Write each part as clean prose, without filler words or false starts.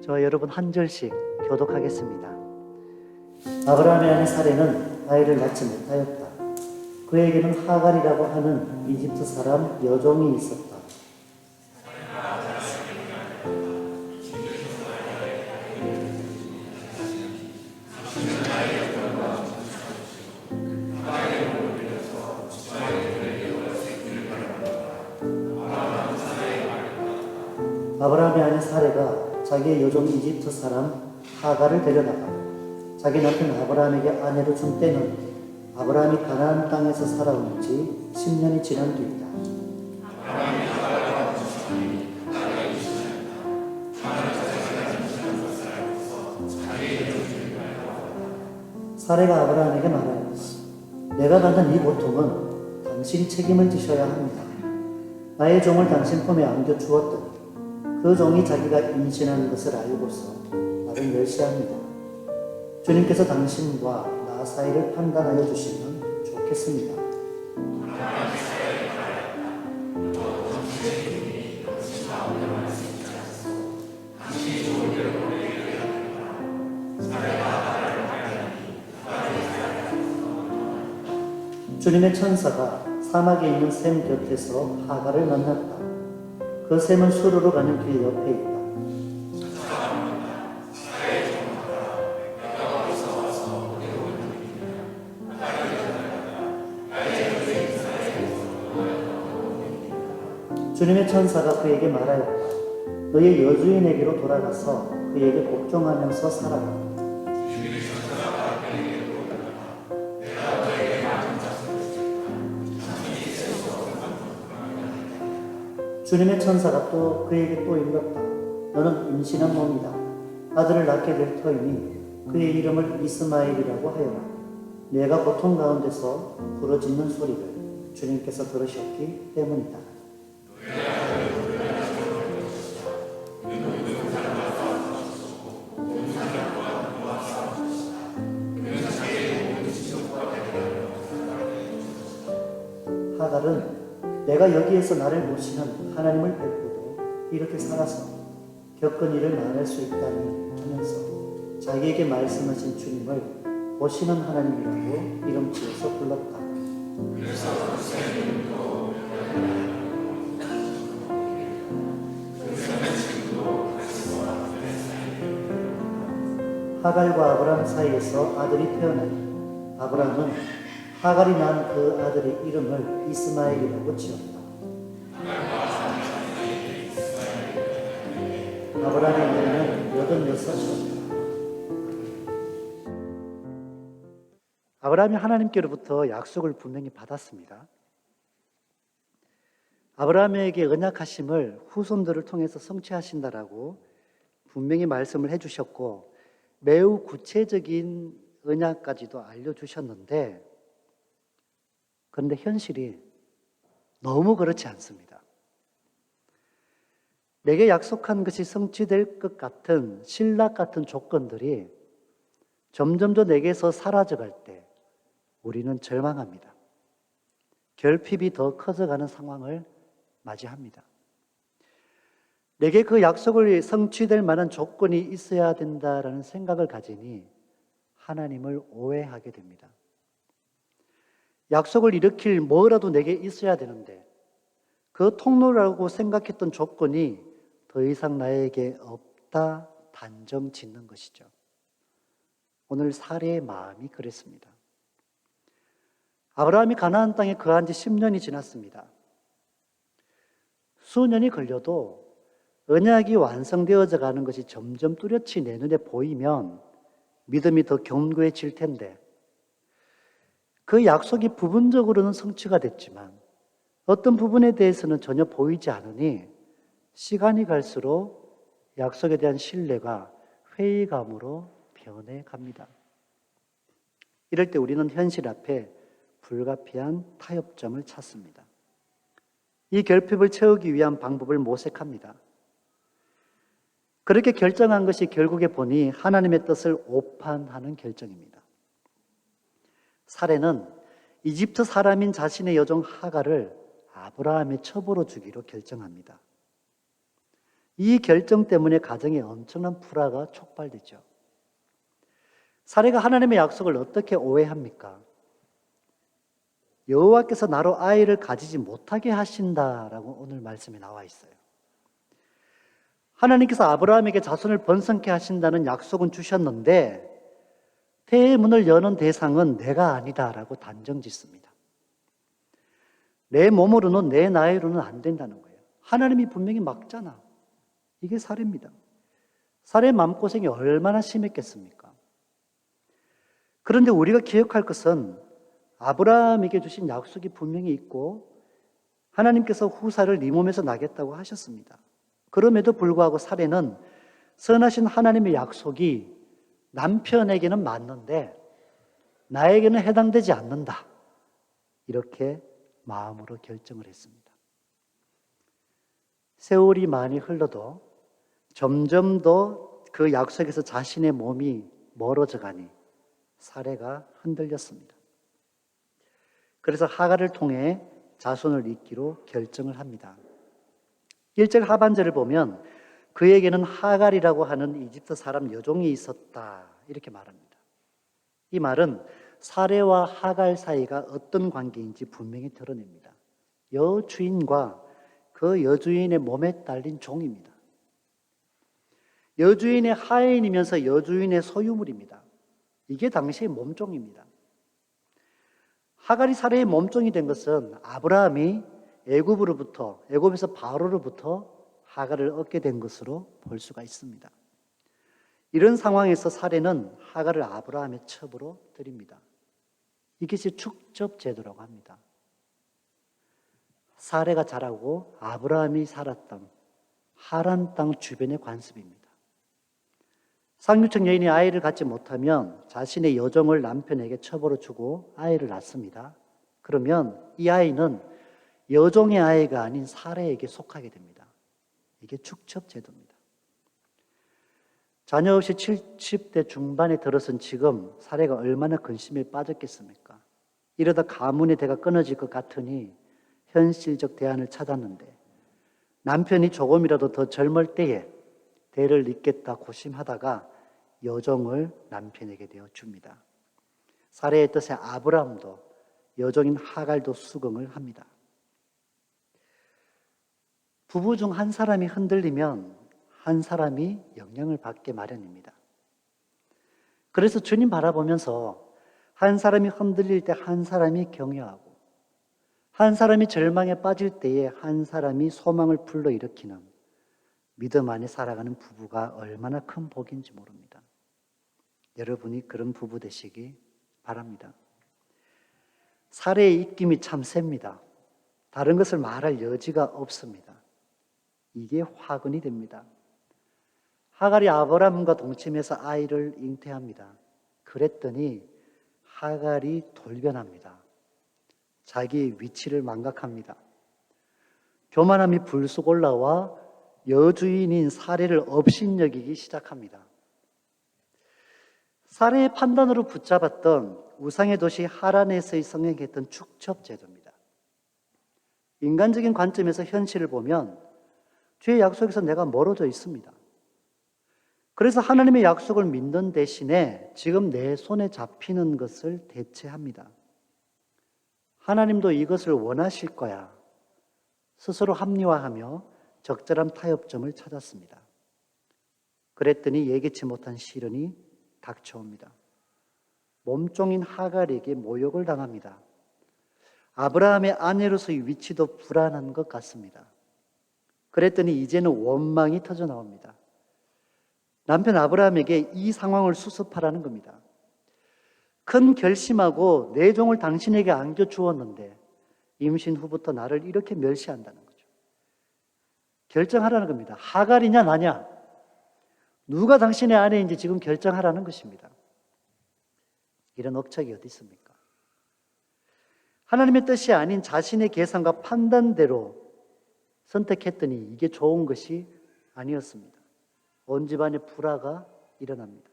저 여러분 한 절씩 교독하겠습니다. 아브라함의 아내 사레는 아이를 낳지 못하였다. 그에게는 하갈이라고 하는 이집트 사람 여종이 있었다. 아브라함의 아내 사레가 자기의 여종 이집트 사람 하갈을 데려다가 자기 남편 아브라함에게 아내로 준 때는 아브라함이 가나안 땅에서 살아온 지 10년이 지난 뒤이다. 사레가 아브라함에게 말하였다. 내가 받은 이 고통은 당신이 책임을 지셔야 합니다. 나의 종을 당신 품에 안겨주었더니 그 종이 자기가 임신한 것을 알고서 나를 멸시합니다. 주님께서 당신과 나 사이를 판단하여 주시면 좋겠습니다. 주님의 천사가 사막에 있는 샘 곁에서 하갈을 만났다. 그 샘은 수르로 가는 길 옆에 있다. 주님의 천사가 그에게 말하였다. 너의 여주인에게로 돌아가서 그에게 복종하면서 살아라. 주님의 천사가 또 그에게 또 일렀다. 너는 임신한 몸이다. 아들을 낳게 될 터이니 그의 이름을 이스마엘이라고 하여라. 내가 고통 가운데서 부르짖는 소리를 주님께서 들으셨기 때문이다. 하갈은 내가 여기에서 나를 모시는 하나님을 뵙고도 이렇게 살아서 겪은 일을 말할 수 있다니 하면서 자기에게 말씀하신 주님을 보시는 하나님이라고 이름 지어서 불렀다. 하갈과 아브라함 사이에서 아들이 태어나니 아브라함은 하갈이 낳은 그 아들의 이름을 이스마엘이라고 지었다. 아브라함의 나이는 86이었다. 아브라함이 하나님께로부터 약속을 분명히 받았습니다. 아브라함에게 언약하심을 후손들을 통해서 성취하신다라고 분명히 말씀을 해주셨고 매우 구체적인 언약까지도 알려주셨는데 그런데 현실이 너무 그렇지 않습니다. 내게 약속한 것이 성취될 것 같은 신락 같은 조건들이 점점 더 내게서 사라져갈 때 우리는 절망합니다. 결핍이 더 커져가는 상황을 맞이합니다. 내게 그 약속을 성취될 만한 조건이 있어야 된다라는 생각을 가지니 하나님을 오해하게 됩니다. 약속을 일으킬 뭐라도 내게 있어야 되는데 그 통로라고 생각했던 조건이 더 이상 나에게 없다 단정 짓는 것이죠. 오늘 사레의 마음이 그랬습니다. 아브라함이 가나안 땅에 거한 지 10년이 지났습니다. 수년이 걸려도 언약이 완성되어져 가는 것이 점점 뚜렷이 내 눈에 보이면 믿음이 더 견고해질 텐데 그 약속이 부분적으로는 성취가 됐지만 어떤 부분에 대해서는 전혀 보이지 않으니 시간이 갈수록 약속에 대한 신뢰가 회의감으로 변해갑니다. 이럴 때 우리는 현실 앞에 불가피한 타협점을 찾습니다. 이 결핍을 채우기 위한 방법을 모색합니다. 그렇게 결정한 것이 결국에 보니 하나님의 뜻을 오판하는 결정입니다. 사레는 이집트 사람인 자신의 여종 하갈을 아브라함의 첩으로 주기로 결정합니다. 이 결정 때문에 가정에 엄청난 불화가 촉발되죠. 사례가 하나님의 약속을 어떻게 오해합니까? 여호와께서 나로 아이를 가지지 못하게 하신다라고 오늘 말씀에 나와 있어요. 하나님께서 아브라함에게 자손을 번성케 하신다는 약속은 주셨는데 태의 문을 여는 대상은 내가 아니다라고 단정짓습니다. 내 몸으로는 내 나이로는 안 된다는 거예요. 하나님이 분명히 막잖아. 이게 사례입니다. 사례의 마음고생이 얼마나 심했겠습니까? 그런데 우리가 기억할 것은 아브라함에게 주신 약속이 분명히 있고 하나님께서 후사를 네 몸에서 나겠다고 하셨습니다. 그럼에도 불구하고 사례는 선하신 하나님의 약속이 남편에게는 맞는데 나에게는 해당되지 않는다. 이렇게 마음으로 결정을 했습니다. 세월이 많이 흘러도 점점 더 그 약속에서 자신의 몸이 멀어져 가니 사례가 흔들렸습니다. 그래서 하갈을 통해 자손을 잇기로 결정을 합니다. 1절 하반절을 보면 그에게는 하갈이라고 하는 이집트 사람 여종이 있었다 이렇게 말합니다. 이 말은 사례와 하갈 사이가 어떤 관계인지 분명히 드러냅니다. 여주인과 그 여주인의 몸에 딸린 종입니다. 여주인의 하인이면서 여주인의 소유물입니다. 이게 당시의 몸종입니다. 하갈이 사례의 몸종이 된 것은 아브라함이 애굽에서 바로로부터 하갈을 얻게 된 것으로 볼 수가 있습니다. 이런 상황에서 사례는 하갈을 아브라함의 첩으로 드립니다. 이것이 축첩제도라고 합니다. 사례가 자라고 아브라함이 살았던 하란 땅 주변의 관습입니다. 상류층 여인이 아이를 갖지 못하면 자신의 여종을 남편에게 첩으로 주고 아이를 낳습니다. 그러면 이 아이는 여종의 아이가 아닌 사례에게 속하게 됩니다. 이게 축첩제도입니다. 자녀 없이 70대 중반에 들어선 지금 사례가 얼마나 근심에 빠졌겠습니까? 이러다 가문의 대가 끊어질 것 같으니 현실적 대안을 찾았는데 남편이 조금이라도 더 젊을 때에 대를 잇겠다 고심하다가 여종을 남편에게 되어 줍니다. 사례의 뜻에 아브라함도 여종인 하갈도 수긍을 합니다. 부부 중 한 사람이 흔들리면 한 사람이 영향을 받게 마련입니다. 그래서 주님 바라보면서 한 사람이 흔들릴 때 한 사람이 격려하고 한 사람이 절망에 빠질 때에 한 사람이 소망을 불러일으키는 믿음 안에 살아가는 부부가 얼마나 큰 복인지 모릅니다. 여러분이 그런 부부 되시기 바랍니다. 사례의 입김이 참 셉니다. 다른 것을 말할 여지가 없습니다. 이게 화근이 됩니다. 하갈이 아브라함과 동침해서 아이를 잉태합니다. 그랬더니 하갈이 돌변합니다. 자기의 위치를 망각합니다. 교만함이 불쑥 올라와 여주인인 사례를 업신여기기 시작합니다. 사례의 판단으로 붙잡았던 우상의 도시 하란에서의 성행했던 축첩제도입니다. 인간적인 관점에서 현실을 보면 주의 약속에서 내가 멀어져 있습니다. 그래서 하나님의 약속을 믿는 대신에 지금 내 손에 잡히는 것을 대체합니다. 하나님도 이것을 원하실 거야. 스스로 합리화하며 적절한 타협점을 찾았습니다. 그랬더니 예기치 못한 시련이 닥쳐옵니다. 몸종인 하갈에게 모욕을 당합니다. 아브라함의 아내로서의 위치도 불안한 것 같습니다. 그랬더니 이제는 원망이 터져 나옵니다. 남편 아브라함에게 이 상황을 수습하라는 겁니다. 큰 결심하고 내 종을 당신에게 안겨주었는데 임신 후부터 나를 이렇게 멸시한다는 거죠. 결정하라는 겁니다. 하갈이냐 나냐? 누가 당신의 아내인지 지금 결정하라는 것입니다. 이런 억척이 어디 있습니까? 하나님의 뜻이 아닌 자신의 계산과 판단대로 선택했더니 이게 좋은 것이 아니었습니다. 온 집안의 불화가 일어납니다.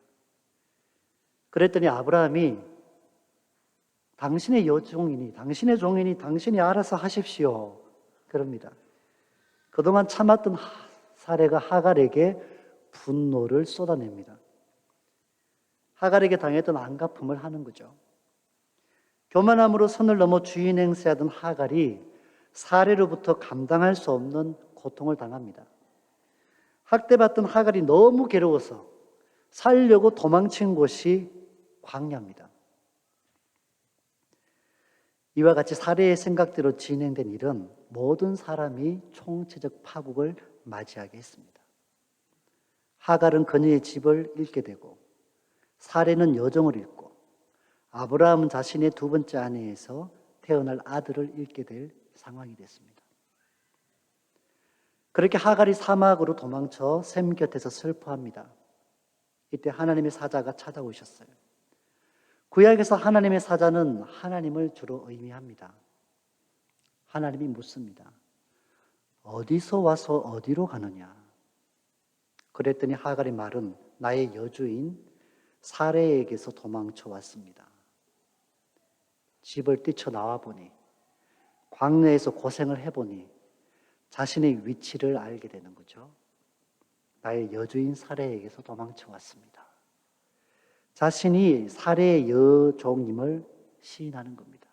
그랬더니 아브라함이 당신의 여종이니 당신의 종이니 당신이 알아서 하십시오. 그럽니다. 그동안 참았던 사레가 하갈에게 분노를 쏟아냅니다. 하갈에게 당했던 안갚음을 하는 거죠. 교만함으로 선을 넘어 주인 행세하던 하갈이 사레로부터 감당할 수 없는 고통을 당합니다. 학대받던 하갈이 너무 괴로워서 살려고 도망친 곳이 광야입니다. 이와 같이 사레의 생각대로 진행된 일은 모든 사람이 총체적 파국을 맞이하게 했습니다. 하갈은 그녀의 집을 잃게 되고 사레는 여종을 잃고 아브라함은 자신의 두 번째 아내에서 태어날 아들을 잃게 될 상황이 됐습니다. 그렇게 하갈이 사막으로 도망쳐 셈 곁에서 슬퍼합니다. 이때 하나님의 사자가 찾아오셨어요. 구약에서 하나님의 사자는 하나님을 주로 의미합니다. 하나님이 묻습니다. 어디서 와서 어디로 가느냐? 그랬더니 하갈의 말은 나의 여주인 사레에게서 도망쳐 왔습니다. 집을 뛰쳐나와 보니 광야에서 고생을 해보니 자신의 위치를 알게 되는 거죠. 나의 여주인 사레에게서 도망쳐 왔습니다. 자신이 사레의 여종임을 시인하는 겁니다.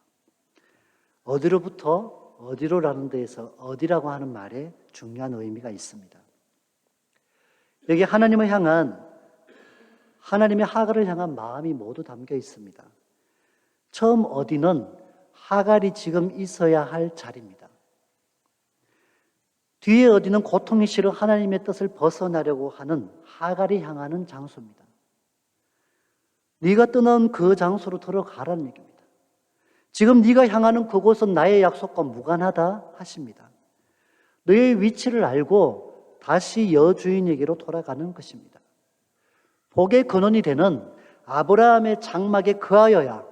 어디로부터 어디로라는 데에서 어디라고 하는 말에 중요한 의미가 있습니다. 여기 하나님의 하갈을 향한 마음이 모두 담겨 있습니다. 처음 어디는 하갈이 지금 있어야 할 자리입니다. 뒤에 어디는 고통이 싫어 하나님의 뜻을 벗어나려고 하는 하갈이 향하는 장소입니다. 네가 떠난 그 장소로 들어가라는 얘기입니다. 지금 네가 향하는 그곳은 나의 약속과 무관하다 하십니다. 너의 위치를 알고 다시 여주인에게로 돌아가는 것입니다. 복의 근원이 되는 아브라함의 장막에 거하여야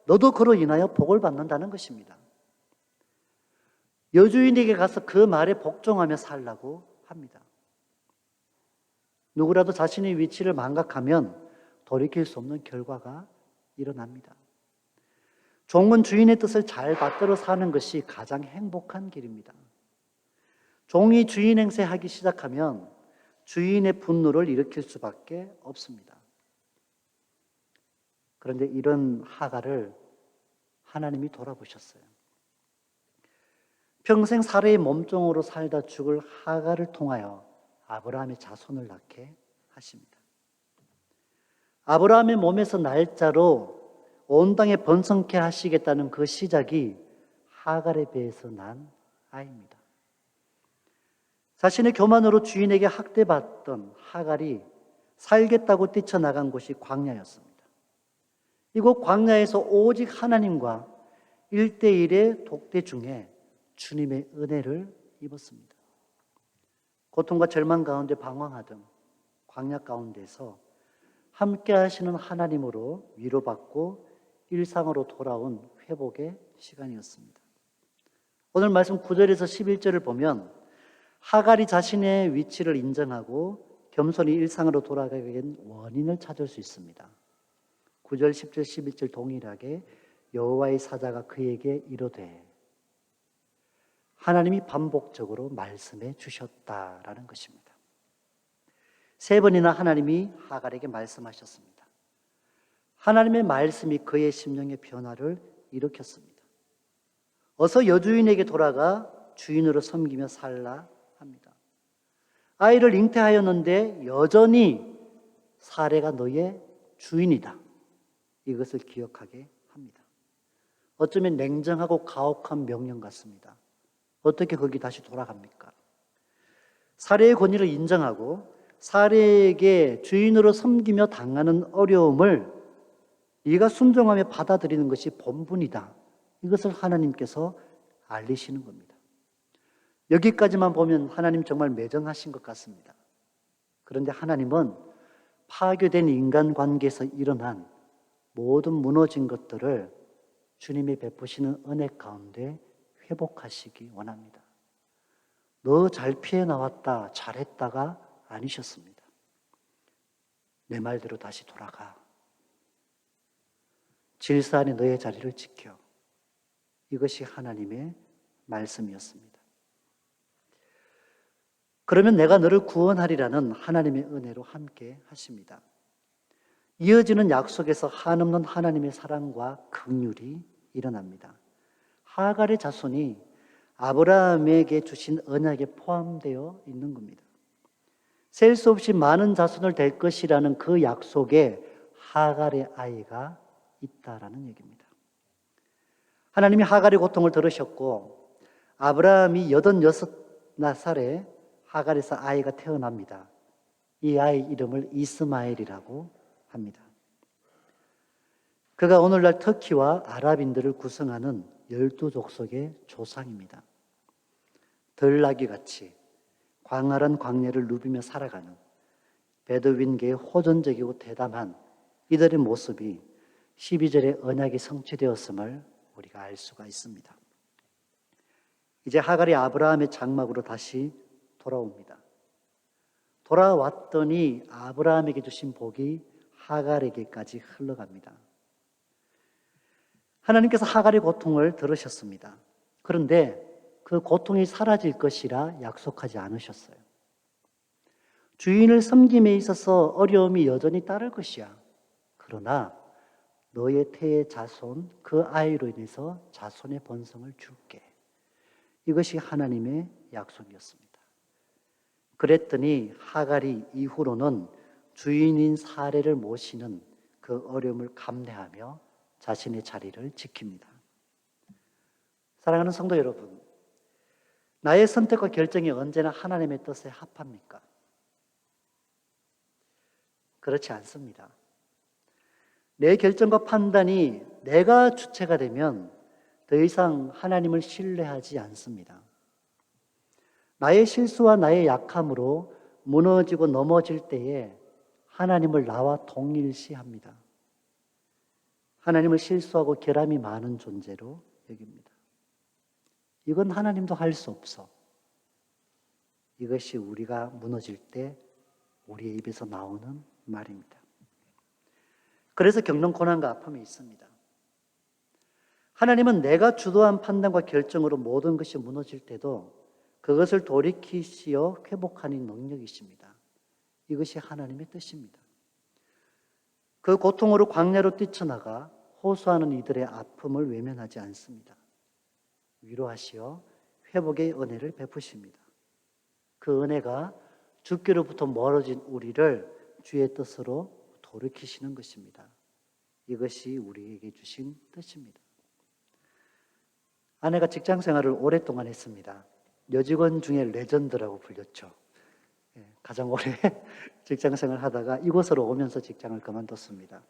너도 그로 인하여 복을 받는다는 것입니다. 여주인에게 가서 그 말에 복종하며 살라고 합니다. 누구라도 자신의 위치를 망각하면 돌이킬 수 없는 결과가 일어납니다. 종은 주인의 뜻을 잘 받들어 사는 것이 가장 행복한 길입니다. 종이 주인 행세하기 시작하면 주인의 분노를 일으킬 수밖에 없습니다. 그런데 이런 하갈을 하나님이 돌아보셨어요. 평생 사레의 몸종으로 살다 죽을 하갈을 통하여 아브라함의 자손을 낳게 하십니다. 아브라함의 몸에서 날짜로 온 땅에 번성케 하시겠다는 그 시작이 하갈의 배에서 난 아이입니다. 자신의 교만으로 주인에게 학대받던 하갈이 살겠다고 뛰쳐나간 곳이 광야였습니다. 이곳 광야에서 오직 하나님과 1대1의 독대 중에 주님의 은혜를 입었습니다. 고통과 절망 가운데 방황하던 광야 가운데서 함께 하시는 하나님으로 위로받고 일상으로 돌아온 회복의 시간이었습니다. 오늘 말씀 9절에서 11절을 보면 하갈이 자신의 위치를 인정하고 겸손히 일상으로 돌아가게 된 원인을 찾을 수 있습니다. 9절, 10절, 11절 동일하게 여호와의 사자가 그에게 이르되 하나님이 반복적으로 말씀해 주셨다라는 것입니다. 세 번이나 하나님이 하갈에게 말씀하셨습니다. 하나님의 말씀이 그의 심령의 변화를 일으켰습니다. 어서 여주인에게 돌아가 주인으로 섬기며 살라 합니다. 아이를 잉태하였는데 여전히 사레가 너의 주인이다. 이것을 기억하게 합니다. 어쩌면 냉정하고 가혹한 명령 같습니다. 어떻게 거기 다시 돌아갑니까? 사레의 권위를 인정하고 사레에게 주인으로 섬기며 당하는 어려움을 네가 순종하며 받아들이는 것이 본분이다. 이것을 하나님께서 알리시는 겁니다. 여기까지만 보면 하나님 정말 매정하신 것 같습니다. 그런데 하나님은 파괴된 인간관계에서 일어난 모든 무너진 것들을 주님이 베푸시는 은혜 가운데 회복하시기 원합니다. 너 잘 피해 나왔다, 잘했다가 아니셨습니다. 내 말대로 다시 돌아가. 질서 안에 너의 자리를 지켜. 이것이 하나님의 말씀이었습니다. 그러면 내가 너를 구원하리라는 하나님의 은혜로 함께 하십니다. 이어지는 약속에서 한없는 하나님의 사랑과 긍휼이 일어납니다. 하갈의 자손이 아브라함에게 주신 언약에 포함되어 있는 겁니다. 셀 수 없이 많은 자손을 될 것이라는 그 약속에 하갈의 아이가 있다라는 얘기입니다. 하나님이 하갈의 고통을 들으셨고 아브라함이 86살에 하갈에서 아이가 태어납니다. 이 아이 이름을 이스마엘이라고 합니다. 그가 오늘날 터키와 아랍인들을 구성하는 12족속의 조상입니다. 들나귀같이 광활한 광야를 누비며 살아가는 베두인계의 호전적이고 대담한 이들의 모습이 12절의 언약이 성취되었음을 우리가 알 수가 있습니다. 이제 하갈이 아브라함의 장막으로 다시 돌아옵니다. 돌아왔더니 아브라함에게 주신 복이 하갈에게까지 흘러갑니다. 하나님께서 하갈의 고통을 들으셨습니다. 그런데 그 고통이 사라질 것이라 약속하지 않으셨어요. 주인을 섬김에 있어서 어려움이 여전히 따를 것이야. 그러나 너의 태의 자손, 그 아이로 인해서 자손의 번성을 줄게. 이것이 하나님의 약속이었습니다. 그랬더니 하갈이 이후로는 주인인 사레를 모시는 그 어려움을 감내하며 자신의 자리를 지킵니다. 사랑하는 성도 여러분, 나의 선택과 결정이 언제나 하나님의 뜻에 합합니까? 그렇지 않습니다. 내 결정과 판단이 내가 주체가 되면 더 이상 하나님을 신뢰하지 않습니다. 나의 실수와 나의 약함으로 무너지고 넘어질 때에 하나님을 나와 동일시합니다. 하나님을 실수하고 결함이 많은 존재로 여깁니다. 이건 하나님도 할 수 없어. 이것이 우리가 무너질 때 우리의 입에서 나오는 말입니다. 그래서 겪는 고난과 아픔이 있습니다. 하나님은 내가 주도한 판단과 결정으로 모든 것이 무너질 때도 그것을 돌이키시어 회복하는 능력이십니다. 이것이 하나님의 뜻입니다. 그 고통으로 광야로 뛰쳐나가 호소하는 이들의 아픔을 외면하지 않습니다. 위로하시어 회복의 은혜를 베푸십니다. 그 은혜가 죽기로부터 멀어진 우리를 주의 뜻으로 돌이키시는 것입니다. 이것이 우리에게 주신 뜻입니다. 아내가 직장 생활을 오랫동안 했습니다. 여직원 중에 레전드라고 불렸죠. 가장 오래 직장 생활을 하다가 이곳으로 오면서 직장을 그만뒀습니다.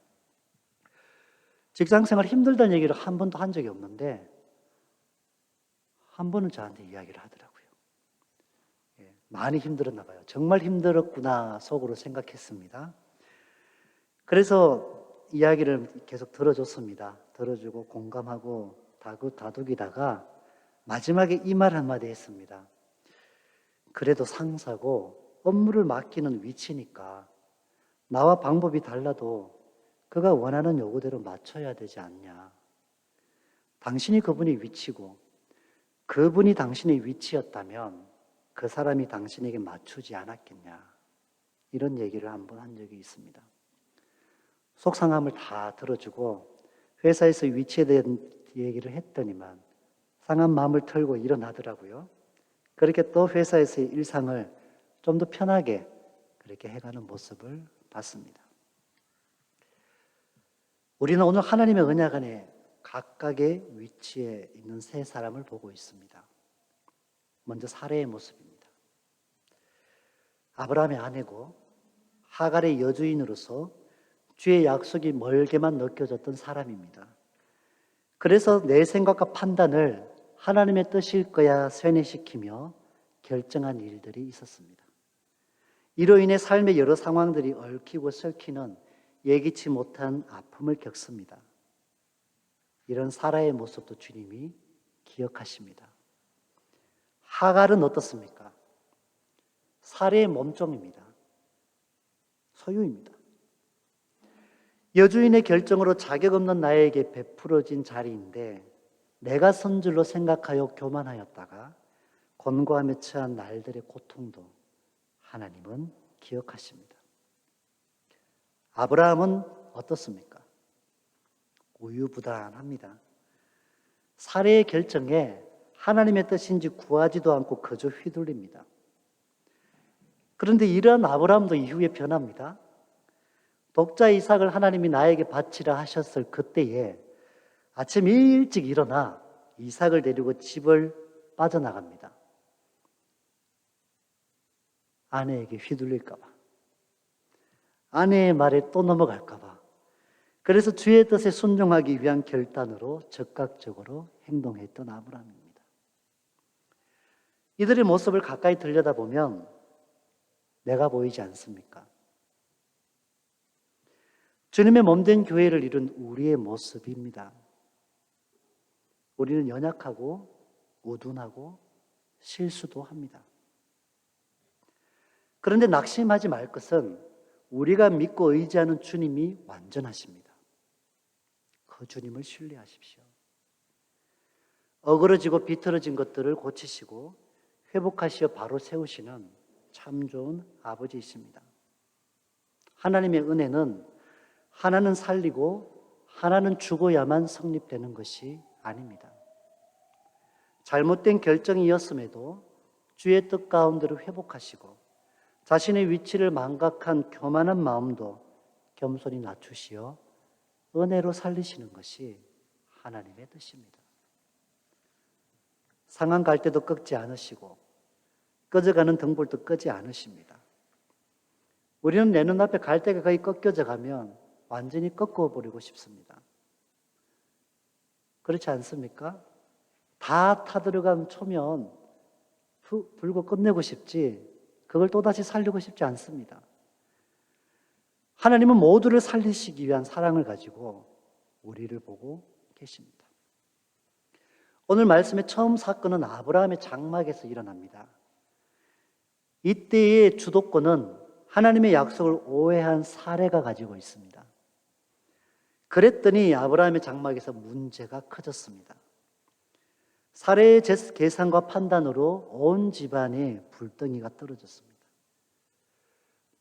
직장 생활 힘들다는 얘기를 한 번도 한 적이 없는데 한 번은 저한테 이야기를 하더라고요. 많이 힘들었나 봐요. 정말 힘들었구나 속으로 생각했습니다. 그래서 이야기를 계속 들어줬습니다. 들어주고 공감하고 다독이다가 마지막에 이 말 한마디 했습니다. 그래도 상사고 업무를 맡기는 위치니까 나와 방법이 달라도 그가 원하는 요구대로 맞춰야 되지 않냐. 당신이 그분의 위치고 그분이 당신의 위치였다면 그 사람이 당신에게 맞추지 않았겠냐. 이런 얘기를 한번 한 적이 있습니다. 속상함을 다 들어주고 회사에서 위치에 대한 얘기를 했더니만 상한 마음을 털고 일어나더라고요. 그렇게 또 회사에서의 일상을 좀 더 편하게 그렇게 해가는 모습을 봤습니다. 우리는 오늘 하나님의 언약 안에 각각의 위치에 있는 세 사람을 보고 있습니다. 먼저 사레의 모습입니다. 아브라함의 아내고 하갈의 여주인으로서 주의 약속이 멀게만 느껴졌던 사람입니다. 그래서 내 생각과 판단을 하나님의 뜻일 거야 쇠뇌시키며 결정한 일들이 있었습니다. 이로 인해 삶의 여러 상황들이 얽히고 설키는 예기치 못한 아픔을 겪습니다. 이런 사라의 모습도 주님이 기억하십니다. 하갈은 어떻습니까? 사례의 몸종입니다. 소유입니다. 여주인의 결정으로 자격 없는 나에게 베풀어진 자리인데 내가 선줄로 생각하여 교만하였다가 권고함에 처한 날들의 고통도 하나님은 기억하십니다. 아브라함은 어떻습니까? 우유부단합니다. 살해의 결정에 하나님의 뜻인지 구하지도 않고 그저 휘둘립니다. 그런데 이러한 아브라함도 이후에 변합니다. 독자 이삭을 하나님이 나에게 바치라 하셨을 그때에 아침 일찍 일어나 이삭을 데리고 집을 빠져나갑니다. 아내에게 휘둘릴까 봐. 아내의 말에 또 넘어갈까 봐. 그래서 주의 뜻에 순종하기 위한 결단으로 적극적으로 행동했던 아브라함입니다. 이들의 모습을 가까이 들여다보면 내가 보이지 않습니까? 주님의 몸된 교회를 이룬 우리의 모습입니다. 우리는 연약하고 우둔하고 실수도 합니다. 그런데 낙심하지 말 것은 우리가 믿고 의지하는 주님이 완전하십니다. 그 주님을 신뢰하십시오. 어그러지고 비틀어진 것들을 고치시고 회복하시어 바로 세우시는 참 좋은 아버지이십니다. 하나님의 은혜는 하나는 살리고 하나는 죽어야만 성립되는 것이 아닙니다. 잘못된 결정이었음에도 주의 뜻 가운데로 회복하시고 자신의 위치를 망각한 교만한 마음도 겸손히 낮추시어 은혜로 살리시는 것이 하나님의 뜻입니다. 상한 갈대도 꺾지 않으시고 꺼져가는 등불도 끄지 않으십니다. 우리는 내 눈앞에 갈대가 거의 꺾여져 가면 완전히 꺾어버리고 싶습니다. 그렇지 않습니까? 다 타들어간 초면 불고 끝내고 싶지 그걸 또다시 살리고 싶지 않습니다. 하나님은 모두를 살리시기 위한 사랑을 가지고 우리를 보고 계십니다. 오늘 말씀의 처음 사건은 아브라함의 장막에서 일어납니다. 이때의 주도권은 하나님의 약속을 오해한 사례가 가지고 있습니다. 그랬더니 아브라함의 장막에서 문제가 커졌습니다. 사례의 계산과 판단으로 온 집안에 불덩이가 떨어졌습니다.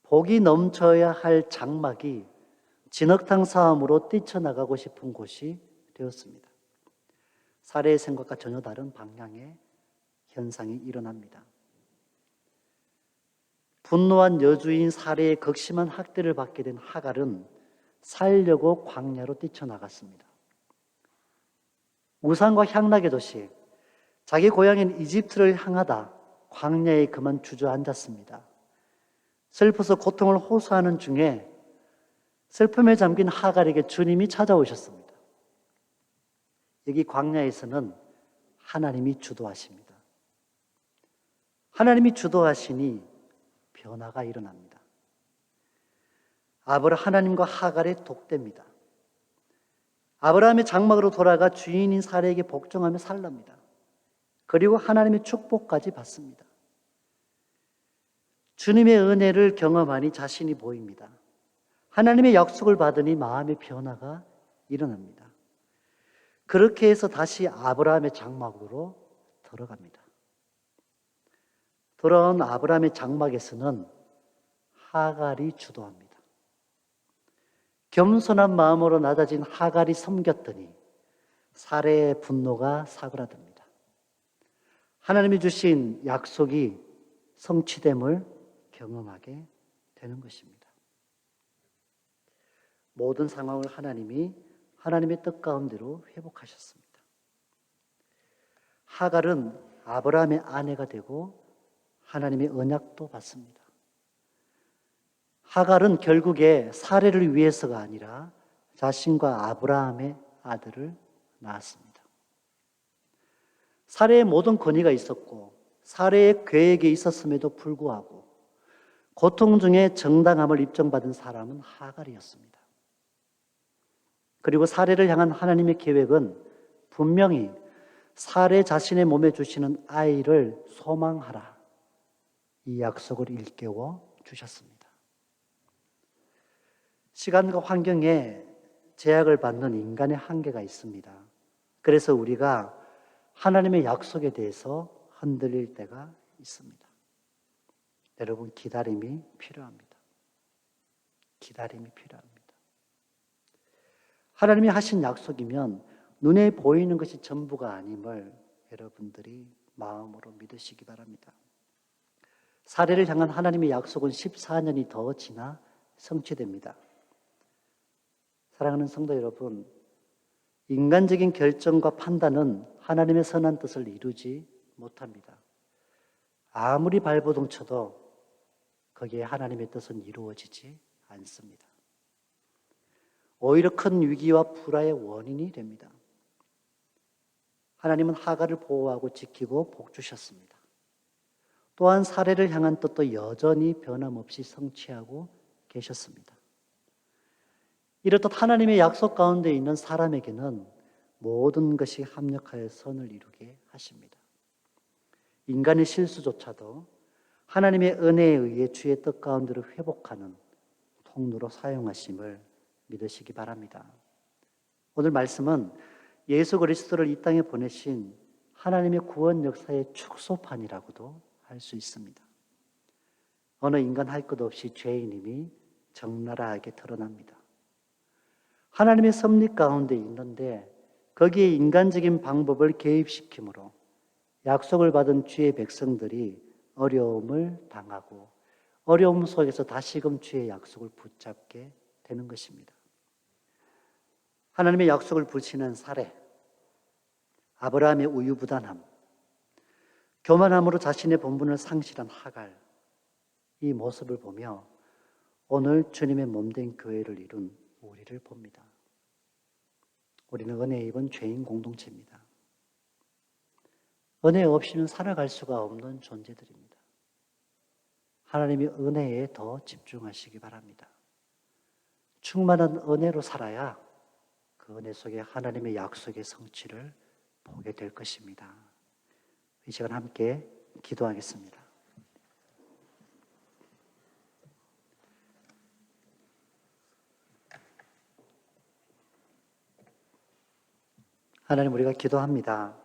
복이 넘쳐야 할 장막이 진흙탕 싸움으로 뛰쳐나가고 싶은 곳이 되었습니다. 사례의 생각과 전혀 다른 방향의 현상이 일어납니다. 분노한 여주인 사례의 극심한 학대를 받게 된 하갈은 살려고 광야로 뛰쳐나갔습니다. 우상과 향락의 도시, 자기 고향인 이집트를 향하다 광야에 그만 주저앉았습니다. 슬퍼서 고통을 호소하는 중에 슬픔에 잠긴 하갈에게 주님이 찾아오셨습니다. 여기 광야에서는 하나님이 주도하십니다. 하나님이 주도하시니 변화가 일어납니다. 하나님과 하갈의 독대입니다. 아브라함의 장막으로 돌아가 주인인 사례에게 복종하며 살랍니다. 그리고 하나님의 축복까지 받습니다. 주님의 은혜를 경험하니 자신이 보입니다. 하나님의 약속을 받으니 마음의 변화가 일어납니다. 그렇게 해서 다시 아브라함의 장막으로 들어갑니다. 돌아온 아브라함의 장막에서는 하갈이 주도합니다. 겸손한 마음으로 낮아진 하갈이 섬겼더니 사례의 분노가 사그라듭니다. 하나님이 주신 약속이 성취됨을 경험하게 되는 것입니다. 모든 상황을 하나님의 뜻 가운데로 회복하셨습니다. 하갈은 아브라함의 아내가 되고 하나님의 언약도 받습니다. 하갈은 결국에 사례를 위해서가 아니라 자신과 아브라함의 아들을 낳았습니다. 사례의 모든 권위가 있었고 사례의 계획이 있었음에도 불구하고 고통 중에 정당함을 입증받은 사람은 하갈이었습니다. 그리고 사례를 향한 하나님의 계획은 분명히 사례 자신의 몸에 주시는 아이를 소망하라, 이 약속을 일깨워 주셨습니다. 시간과 환경에 제약을 받는 인간의 한계가 있습니다. 그래서 우리가 하나님의 약속에 대해서 흔들릴 때가 있습니다. 여러분, 기다림이 필요합니다. 기다림이 필요합니다. 하나님이 하신 약속이면 눈에 보이는 것이 전부가 아님을 여러분들이 마음으로 믿으시기 바랍니다. 사례를 향한 하나님의 약속은 14년이 더 지나 성취됩니다. 사랑하는 성도 여러분, 인간적인 결정과 판단은 하나님의 선한 뜻을 이루지 못합니다. 아무리 발버둥 쳐도 거기에 하나님의 뜻은 이루어지지 않습니다. 오히려 큰 위기와 불화의 원인이 됩니다. 하나님은 하갈을 보호하고 지키고 복주셨습니다. 또한 사례를 향한 뜻도 여전히 변함없이 성취하고 계셨습니다. 이렇듯 하나님의 약속 가운데 있는 사람에게는 모든 것이 합력하여 선을 이루게 하십니다. 인간의 실수조차도 하나님의 은혜에 의해 주의 뜻 가운데로 회복하는 통로로 사용하심을 믿으시기 바랍니다. 오늘 말씀은 예수 그리스도를 이 땅에 보내신 하나님의 구원 역사의 축소판이라고도 할 수 있습니다. 어느 인간 할 것 없이 죄인임이 적나라하게 드러납니다. 하나님의 섭리 가운데 있는데 거기에 인간적인 방법을 개입시키므로 약속을 받은 주의 백성들이 어려움을 당하고 어려움 속에서 다시금 주의 약속을 붙잡게 되는 것입니다. 하나님의 약속을 불신한 사례, 아브라함의 우유부단함, 교만함으로 자신의 본분을 상실한 하갈, 이 모습을 보며 오늘 주님의 몸된 교회를 이룬 우리를 봅니다. 우리는 은혜에 입은 죄인 공동체입니다. 은혜 없이는 살아갈 수가 없는 존재들입니다. 하나님의 은혜에 더 집중하시기 바랍니다. 충만한 은혜로 살아야 그 은혜 속에 하나님의 약속의 성취를 보게 될 것입니다. 이 시간 함께 기도하겠습니다. 하나님, 우리가 기도합니다.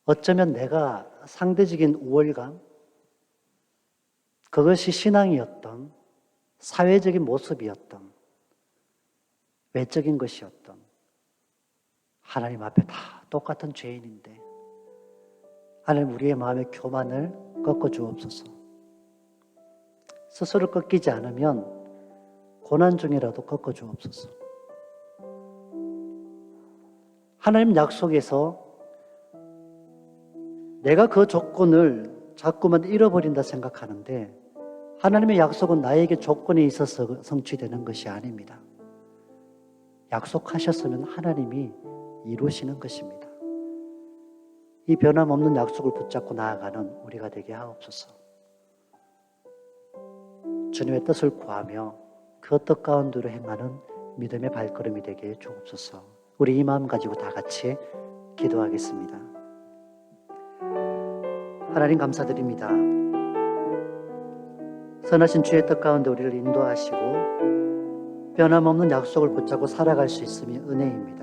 어쩌면 내가 상대적인 우월감, 그것이 신앙이었던, 사회적인 모습이었던, 외적인 것이었던, 하나님 앞에 다 똑같은 죄인인데 하나님, 우리의 마음의 교만을 꺾어 주옵소서. 스스로 꺾이지 않으면 고난 중이라도 꺾어 주옵소서. 하나님 약속에서 내가 그 조건을 자꾸만 잃어버린다 생각하는데 하나님의 약속은 나에게 조건이 있어서 성취되는 것이 아닙니다. 약속하셨으면 하나님이 이루시는 것입니다. 이 변함없는 약속을 붙잡고 나아가는 우리가 되게 하옵소서. 주님의 뜻을 구하며 그 뜻 가운데로 행하는 믿음의 발걸음이 되게 해 주옵소서. 우리 이 마음 가지고 다 같이 기도하겠습니다. 하나님, 감사드립니다. 선하신 주의 뜻 가운데 우리를 인도하시고 변함없는 약속을 붙잡고 살아갈 수 있음이 은혜입니다.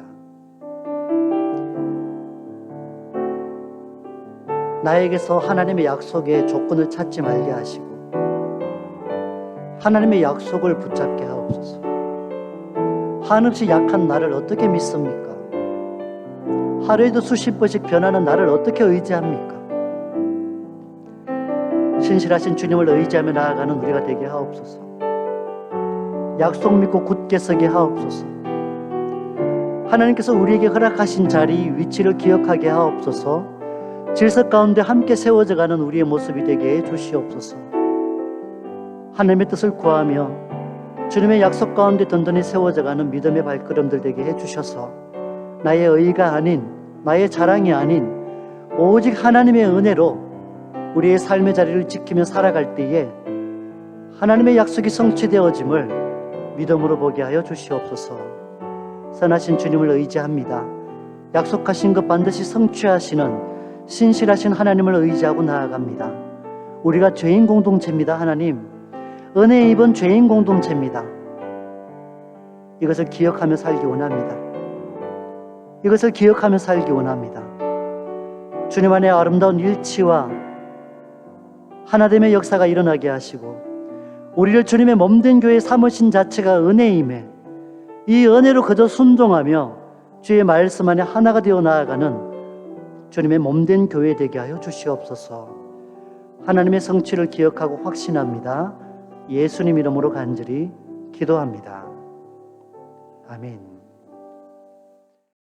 나에게서 하나님의 약속의 조건을 찾지 말게 하시고 하나님의 약속을 붙잡게 하옵소서. 한없이 약한 나를 어떻게 믿습니까? 하루에도 수십 번씩 변하는 나를 어떻게 의지합니까? 신실하신 주님을 의지하며 나아가는 우리가 되게 하옵소서. 약속 믿고 굳게 서게 하옵소서. 하나님께서 우리에게 허락하신 자리, 위치를 기억하게 하옵소서. 질서 가운데 함께 세워져가는 우리의 모습이 되게 해 주시옵소서. 하나님의 뜻을 구하며 주님의 약속 가운데 든든히 세워져가는 믿음의 발걸음들 되게 해 주셔서 나의 의가 아닌, 나의 자랑이 아닌 오직 하나님의 은혜로 우리의 삶의 자리를 지키며 살아갈 때에 하나님의 약속이 성취되어짐을 믿음으로 보게 하여 주시옵소서. 선하신 주님을 의지합니다. 약속하신 것 반드시 성취하시는 신실하신 하나님을 의지하고 나아갑니다. 우리가 죄인 공동체입니다. 하나님, 은혜에 입은 죄인 공동체입니다. 이것을 기억하며 살기 원합니다. 이것을 기억하며 살기 원합니다. 주님 안에 아름다운 일치와 하나됨의 역사가 일어나게 하시고 우리를 주님의 몸된 교회 삼으신 자체가 은혜임에 이 은혜로 그저 순종하며 주의 말씀 안에 하나가 되어 나아가는 주님의 몸된 교회 되게 하여 주시옵소서. 하나님의 성취를 기억하고 확신합니다. 예수님 이름으로 간절히 기도합니다. 아멘.